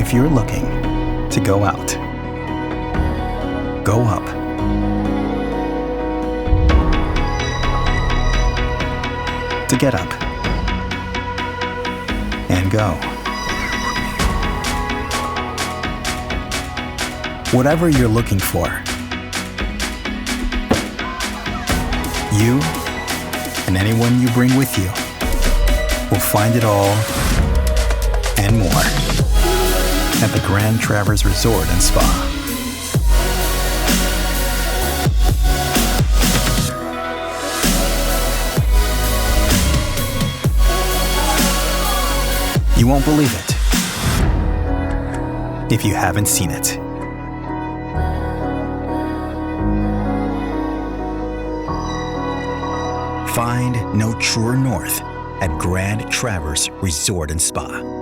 If you're looking to go out, go up, to get up, and go. Whatever you're looking for, you and anyone you bring with you will find it all and more at the Grand Traverse Resort and Spa. You won't believe it if you haven't seen it. Find no truer north at Grand Traverse Resort and Spa.